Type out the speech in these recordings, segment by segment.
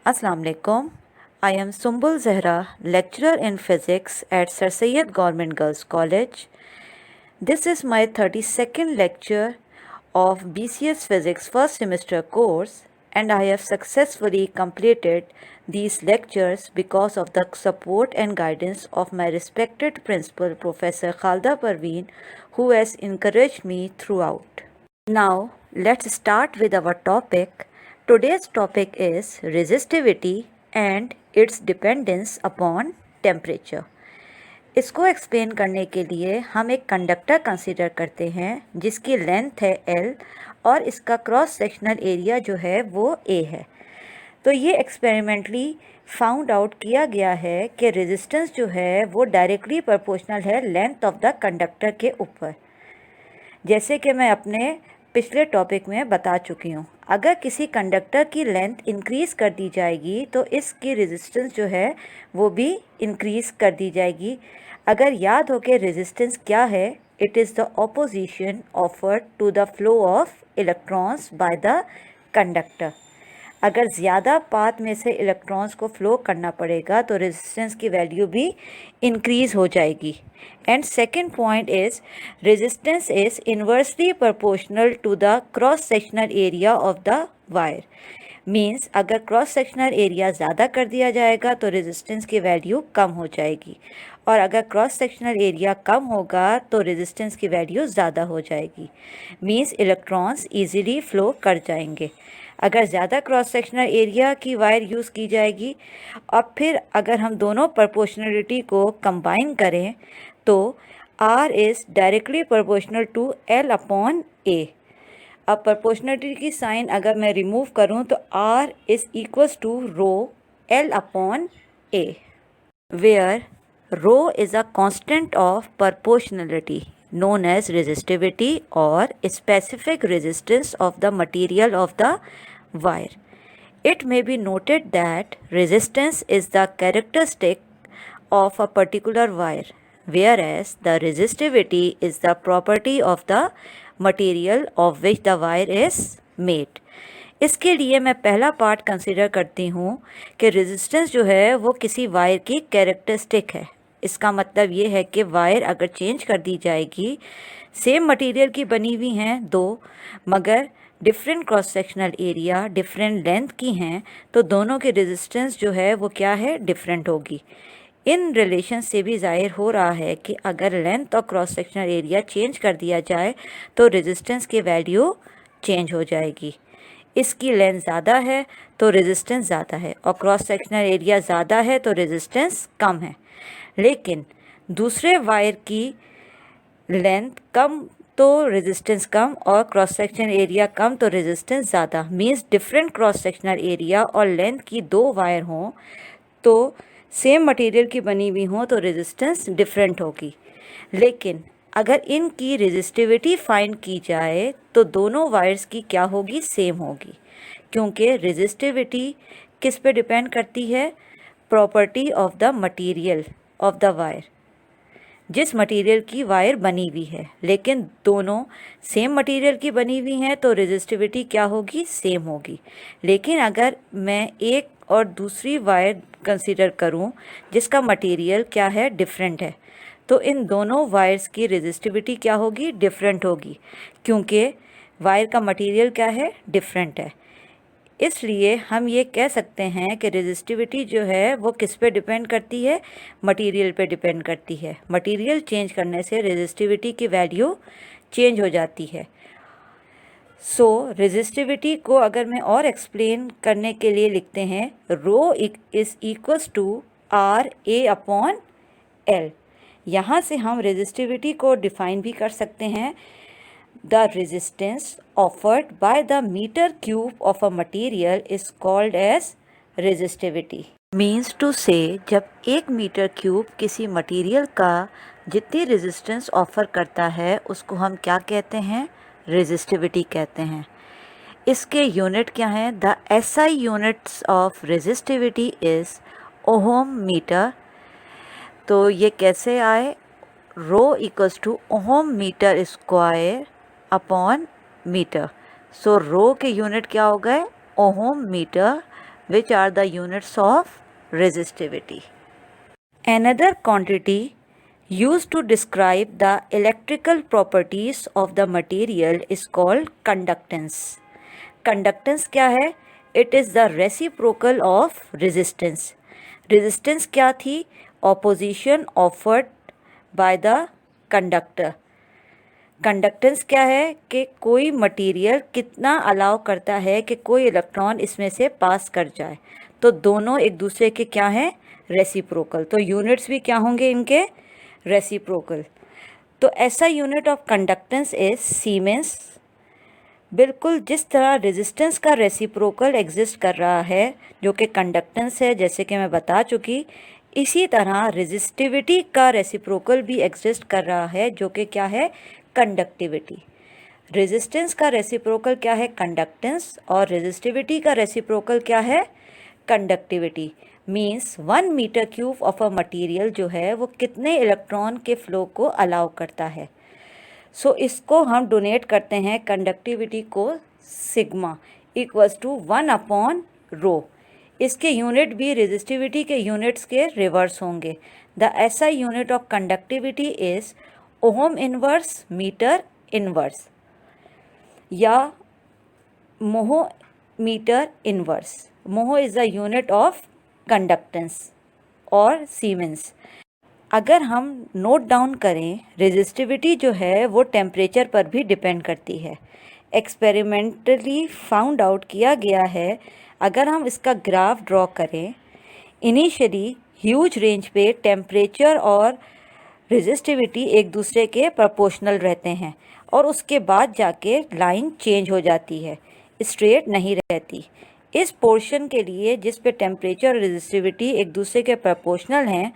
Assalamu alaikum. I am Sumbul Zehra, lecturer in physics at Sir Syed Government Girls College. This is my 32nd lecture of BCS Physics first semester course, and I have successfully completed these lectures because of the support and guidance of my respected principal, Professor Khalda Parveen, who has encouraged me throughout. Now, let's start with our topic. Today's topic is resistivity and its dependence upon temperature. इसको explain करने के लिए हम एक conductor consider करते हैं जिसकी length है L और इसका क्रॉस सेक्शनल एरिया जो है वो A है। तो ये एक्सपेरिमेंटली फाउंड आउट किया गया है कि रेजिस्टेंस जो है वो डायरेक्टली प्रोपोर्शनल है लेंथ ऑफ द कंडक्टर के ऊपर। जैसे कि मैं अपने पिछले टॉपिक में बता चुकी हूँ, अगर किसी कंडक्टर की लेंथ इंक्रीज़ कर दी जाएगी तो इसकी रेजिस्टेंस जो है वो भी इंक्रीज़ कर दी जाएगी। अगर याद हो कि रेजिस्टेंस क्या है, it is the opposition offered to the flow of electrons by the conductor. अगर ज़्यादा पाथ में से इलेक्ट्रॉन्स को फ्लो करना पड़ेगा तो रेजिस्टेंस की वैल्यू भी इंक्रीज़ हो जाएगी। And second point is resistance is inversely proportional to the cross sectional area of the wire. Means अगर क्रॉस सेक्शनल एरिया ज़्यादा कर दिया जाएगा तो रेजिस्टेंस की वैल्यू कम हो जाएगी, और अगर क्रॉस सेक्शनल एरिया कम होगा तो रेजिस्टेंस की वैल्यू ज़्यादा हो जाएगी। मीन्स इलेक्ट्रॉन्स ईजीली फ्लो कर जाएंगे। अगर ज़्यादा क्रॉस सेक्शनल एरिया की वायर यूज़ की जाएगी और फिर अगर हम दोनों प्रोपोर्शनलिटी को कंबाइन करें तो R is directly proportional to L upon A। अब प्रोपोर्शनलिटी की साइन अगर मैं रिमूव करूं तो R is equals to rho L upon A, where rho is a constant of proportionality known as resistivity or specific resistance of the material of the wire. It may be noted that resistance is the characteristic of a particular wire, whereas the resistivity is the property of the material of which the wire is made. इसके लिए मैं पहला part consider करती हूँ कि resistance जो है वो किसी वायर की कैरेक्टरिस्टिक है। इसका मतलब ये है कि वायर अगर चेंज कर दी जाएगी, सेम मटेरियल की बनी हुई हैं दो, मगर different cross sectional area different length की हैं, तो दोनों की रेजिस्टेंस जो है वो क्या है, डिफरेंट होगी। इन रिलेशन से भी ज़ाहिर हो रहा है कि अगर लेंथ और क्रॉस सेक्शनल एरिया चेंज कर दिया जाए तो रेजिस्टेंस की वैल्यू चेंज हो जाएगी। इसकी लेंथ ज़्यादा है तो रेजिस्टेंस ज़्यादा है, और क्रॉस सेक्शनल एरिया ज़्यादा है तो रेजिस्टेंस कम है। लेकिन दूसरे वायर की लेंथ कम तो रेजिस्टेंस कम, और क्रॉस सेक्शनल एरिया कम तो रेजिस्टेंस ज़्यादा। Means different cross sectional area और लेंथ की दो वायर हों तो सेम मटेरियल की बनी हुई हों तो रेजिस्टेंस डिफरेंट होगी। लेकिन अगर इनकी रेजिस्टिविटी फाइंड की जाए तो दोनों वायर्स की क्या होगी, सेम होगी, क्योंकि रेजिस्टिविटी किस पे डिपेंड करती है, property of the material of the wire, जिस मटेरियल की वायर बनी हुई है। लेकिन दोनों सेम मटेरियल की बनी हुई हैं तो रेजिस्टिविटी क्या होगी, सेम होगी। लेकिन अगर मैं एक और दूसरी वायर कंसीडर करूं जिसका मटेरियल क्या है, डिफरेंट है, तो इन दोनों वायर्स की रेजिस्टिविटी क्या होगी, डिफरेंट होगी, क्योंकि वायर का मटेरियल क्या है, डिफरेंट है। इसलिए हम ये कह सकते हैं कि रेजिस्टिविटी जो है वो किस पे डिपेंड करती है, मटेरियल पे डिपेंड करती है। मटेरियल चेंज करने से रेजिस्टिविटी की वैल्यू चेंज हो जाती है। सो रेजिस्टिविटी को अगर मैं और एक्सप्लेन करने के लिए लिखते हैं, rho is equals to R A upon L. यहाँ से हम रेजिस्टिविटी को डिफाइन भी कर सकते हैं। The resistance offered by the meter cube of a material is called as resistivity. Means to say, जब एक मीटर क्यूब किसी मटेरियल का जितनी रेजिस्टेंस ऑफर करता है उसको हम क्या कहते हैं, रेजिस्टिविटी कहते हैं। इसके यूनिट क्या हैं, the SI units of resistivity is ohm metre. तो ये कैसे आए, rho equals to ohm metre square upon metre. So rho के यूनिट क्या हो गए, ohm metre which are the units of resistivity. Another quantity used to describe the electrical properties of the material is called conductance. Conductance क्या है? It is the reciprocal of resistance. Resistance क्या थी? Opposition offered by the conductor. Conductance क्या है कि कोई material कितना allow करता है कि कोई इलेक्ट्रॉन इसमें से पास कर जाए. तो दोनों एक दूसरे के क्या हैं? रेसिप्रोकल. तो यूनिट्स भी क्या होंगे इनके? रेसिप्रोकल. तो ऐसा unit of conductance is siemens. बिल्कुल जिस तरह रेजिस्टेंस का रेसिप्रोकल एग्जिस्ट कर रहा है जो कि कंडक्टेंस है, जैसे कि मैं बता चुकी, इसी तरह रेजिस्टिविटी का रेसिप्रोकल भी एग्जिस्ट कर रहा है जो कि क्या है? कंडक्टिविटी. रेजिस्टेंस का रेसिप्रोकल क्या है? कंडक्टेंस. और रेजिस्टिविटी का रेसिप्रोकल क्या है? Conductivity. Means 1 metre cube of a material जो है वो कितने इलेक्ट्रॉन के फ्लो को अलाउ करता है. सो इसको हम डोनेट करते हैं कंडक्टिविटी को सिग्मा इक्वल्स टू 1/ρ. इसके यूनिट भी रेजिस्टिविटी के यूनिट्स के रिवर्स होंगे. The SI unit of conductivity is ohm inverse metre inverse या mho metre inverse. Mho is the unit of conductance और सीमेंस. अगर हम नोट डाउन करें, रेजिस्टिविटी जो है वो टेम्परेचर पर भी डिपेंड करती है. एक्सपेरिमेंटली फाउंड आउट किया गया है. अगर हम इसका ग्राफ ड्रॉ करें, इनिशियली ह्यूज रेंज पे टेम्परेचर और रेजिस्टिविटी एक दूसरे के प्रोपोर्शनल रहते हैं और उसके बाद जाके लाइन चेंज हो जाती है, स्ट्रेट नहीं रहती. इस पोर्शन के लिए जिस पे टेम्परेचर और रेजिस्टिविटी एक दूसरे के प्रोपोर्शनल हैं,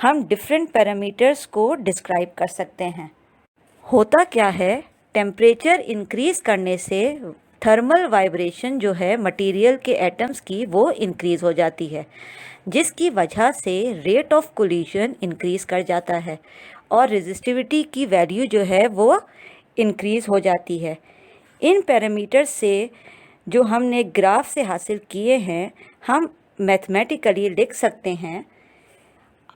हम डिफरेंट पैरामीटर्स को डिस्क्राइब कर सकते हैं. होता क्या है? टेम्परेचर इंक्रीज़ करने से थर्मल वाइब्रेशन जो है मटेरियल के एटम्स की वो इंक्रीज़ हो जाती है, जिसकी वजह से रेट ऑफ कोलिजन इंक्रीज़ कर जाता है और रेजिस्टिविटी की वैल्यू जो है वो इंक्रीज़ हो जाती है. इन पैरामीटर्स से जो हमने ग्राफ से हासिल किए हैं, हम मैथमेटिकली लिख सकते हैं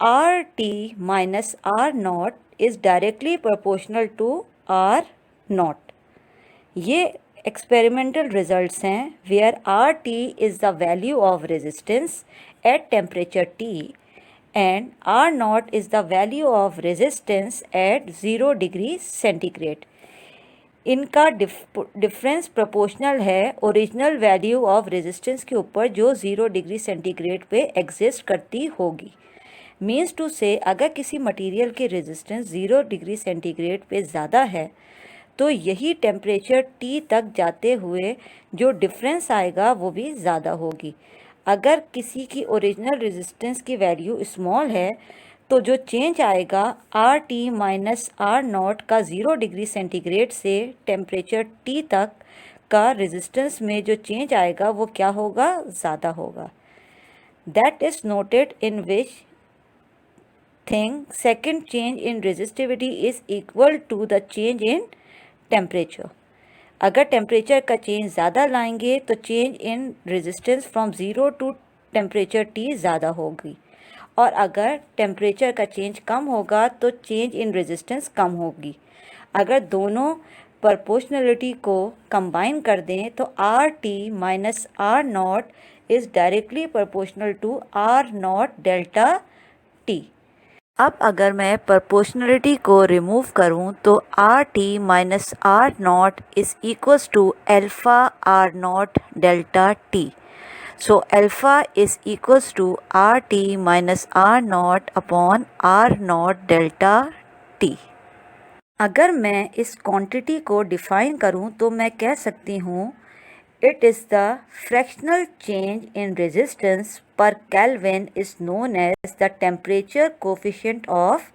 R T minus R naught is directly proportional to R naught. ये एक्सपेरिमेंटल रिजल्ट्स हैं where R T is the value of resistance at temperature T and R naught is the value of resistance at 0 degree centigrade. इनका difference proportional है original value of resistance के ऊपर जो 0 degree centigrade पे exist करती होगी. Means to से अगर किसी मटेरियल की रेजिस्टेंस 0 डिग्री सेंटीग्रेड पे ज़्यादा है तो यही टेम्परेचर टी तक जाते हुए जो डिफरेंस आएगा वो भी ज़्यादा होगी. अगर किसी की ओरिजिनल रेजिस्टेंस की वैल्यू स्मॉल है तो जो चेंज आएगा R T minus R naught का 0 डिग्री सेंटीग्रेड से टेम्परेचर टी तक का रेजिस्टेंस में जो चेंज आएगा वो क्या होगा? ज़्यादा होगा. That is noted in which thing second change in resistivity is equal to the change in temperature. अगर टेम्परेचर का चेंज ज़्यादा लाएंगे तो change in resistance from 0 to temperature T ज़्यादा होगी और अगर टेम्परेचर का चेंज कम होगा तो चेंज इन रेजिस्टेंस कम होगी. अगर दोनों प्रोपोर्शनलिटी को कंबाइन कर दें तो R T minus R naught is directly proportional to R naught delta T. अब अगर मैं प्रोपोर्शनलिटी को रिमूव करूं तो R T minus R naught is equals to alpha R naught delta T. So alpha is equals to RT minus R naught upon R naught delta T. अगर मैं इस quantity को डिफ़ाइन करूं तो मैं कह सकती हूं it is the fractional change in resistance per kelvin is known as the temperature coefficient of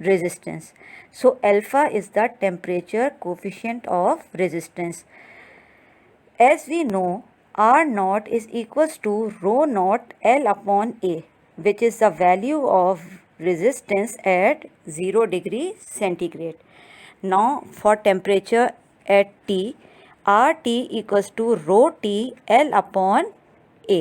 resistance. So alpha is the temperature coefficient of resistance. As we know R naught is equals to rho naught L upon A, which is the value of resistance at 0 degree centigrade. Now for temperature at T, RT equals to rho T L upon A.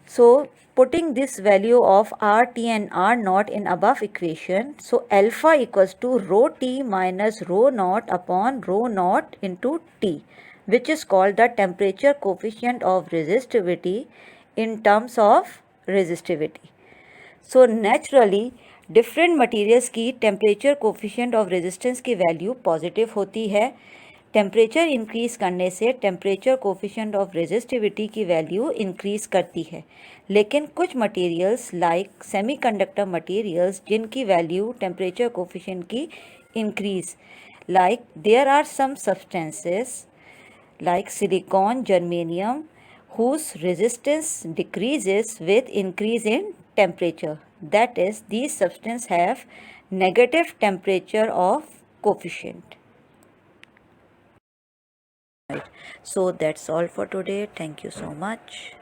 So putting this value of RT and R naught in above equation, so alpha equals to rho T minus rho naught upon rho naught into T, which is called the temperature coefficient of resistivity in terms of resistivity. So naturally different materials की temperature coefficient of resistance की value positive होती है. Temperature increase करने से temperature coefficient of resistivity की value increase करती है. लेकिन कुछ मटेरियल्स लाइक सेमीकंडक्टर मटेरियल्स जिनकी वैल्यू टेम्परेचर कोफिशिएंट की increase, like there are some substances like silicon, germanium, whose resistance decreases with increase in temperature. That is, these substances have negative temperature of coefficient. Right. So that's all for today. Thank you so much.